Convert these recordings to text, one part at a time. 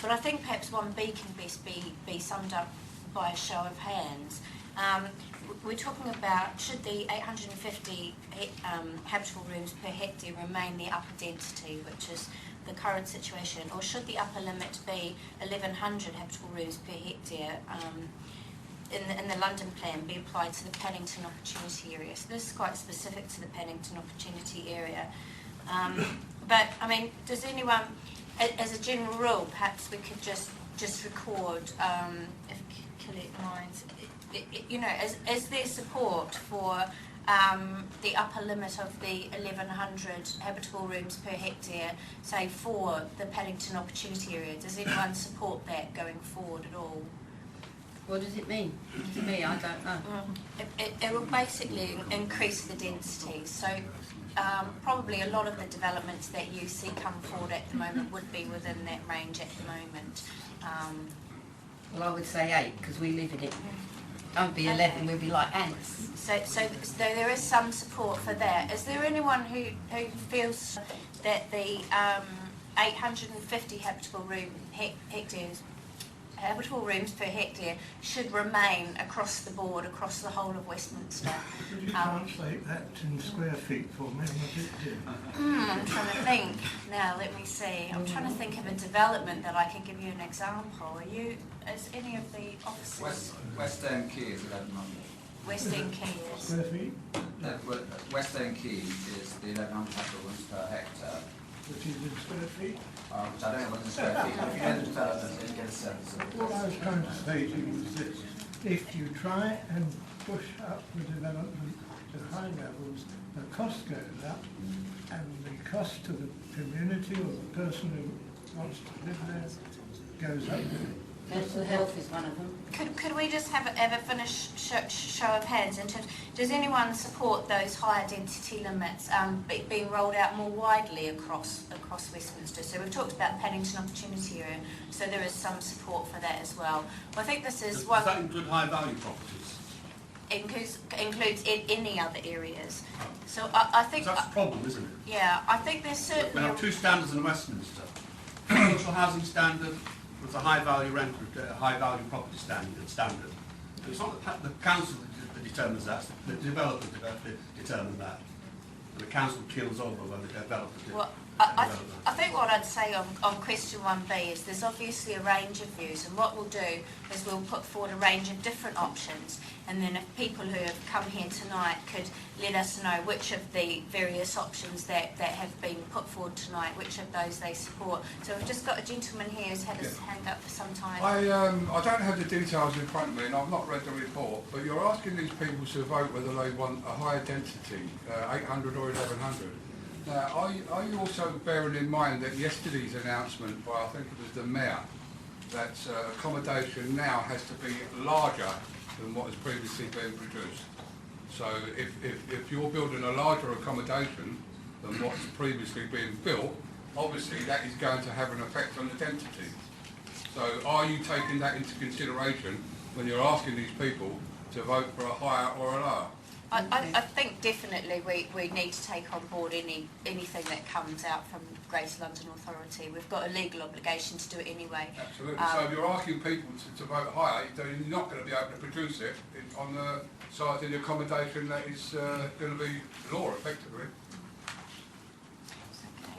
Well, I think perhaps 1B can best be summed up by a show of hands. We're talking about, should the 850 habitable rooms per hectare remain the upper density, which is the current situation, or should the upper limit be 1,100 habitable rooms per hectare in the London plan be applied to the Paddington Opportunity Area? So this is quite specific to the Paddington Opportunity Area. But, I mean, does anyone, as a general rule, perhaps we could just record, if collect minds, you know, as their support for the upper limit of the 1,100 habitable rooms per hectare, say, for the Paddington Opportunity Area. Does anyone support that going forward at all? What does it mean? To me, I don't know. It will basically increase the density. So probably a lot of the developments that you see come forward at the moment would be within that range at the moment. Well, I would say 8 because we live in it. Don't be 11, we'll be like ants. So there is some support for that. Is there anyone who feels that the 850 habitable rooms per hectare should remain across the board, across the whole of Westminster? Could you translate that in square feet for me? I'm trying to think. Now, let me see. I'm trying to think of a development that I can give you an example. Is any of the officers? West End Quay is 1,100. West End Quay is. Square feet? West End Quay is the 1,100 habitable rooms per hectare. Which is in square feet? Which I don't know what the square feet. If you go to development, you get a sense of it. What I was trying to say to you is that if you try and push up the development to high levels, the cost goes up, and the cost to the community or the person who wants to live there goes up. Mental health is one of them. Could we just have a finished show of hands in terms? Does anyone support those higher density limits being rolled out more widely across Westminster? So we've talked about Paddington Opportunity Area, so there is some support for that as well. Well, I think this is one. Does that include high value properties? Includes any other areas. So I think that's the problem, isn't it? Yeah, I think there's certainly. We have two standards in Westminster: social housing standard with a high value rental, high value property standard. It's not the council that determines that; it's the developer determines that, and the council kills over when the developer. I think what I'd say on question 1B is there's obviously a range of views, and what we'll do is we'll put forward a range of different options, and then if people who have come here tonight could let us know which of the various options that have been put forward tonight, which of those they support. So we've just got a gentleman here who's had his hand up for some time. I don't have the details in front of me, and I've not read the report, but you're asking these people to vote whether they want a higher density, 800 or 1100. Now, are you also bearing in mind that yesterday's announcement by, I think it was the Mayor, that accommodation now has to be larger than what has previously been produced? So if you're building a larger accommodation than what's previously been built, obviously that is going to have an effect on the density. So are you taking that into consideration when you're asking these people to vote for a higher or a lower? I think definitely we need to take on board anything that comes out from Greater London Authority. We've got a legal obligation to do it anyway. Absolutely. So if you're asking people to vote higher, then you're not going to be able to produce it on the site in the accommodation that is going to be law, effectively.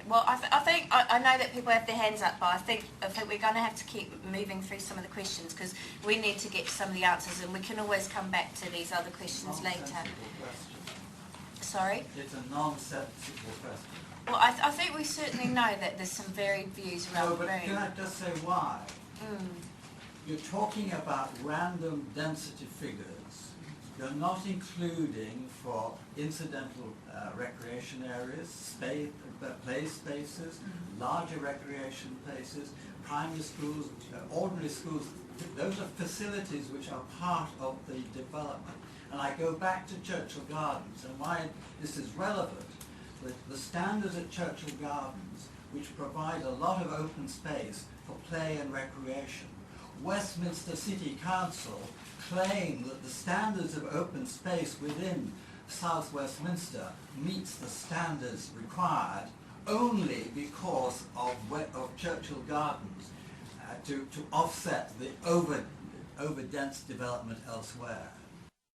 Well, I know that people have their hands up, but I think we're going to have to keep moving through some of the questions because we need to get some of the answers, and we can always come back to these other questions later. Sorry? It's a nonsensical question. Well, I think we certainly know that there's some varied views around the room. But can I just say why? You're talking about random density figures. You're not including for incidental recreation areas, play spaces, larger recreation places, primary schools, ordinary schools. Those are facilities which are part of the development. And I go back to Churchill Gardens, and why this is relevant. The standards at Churchill Gardens, which provide a lot of open space for play and recreation. Westminster City Council claim that the standards of open space within South Westminster meets the standards required only because of Churchill Gardens. to offset the over dense development elsewhere.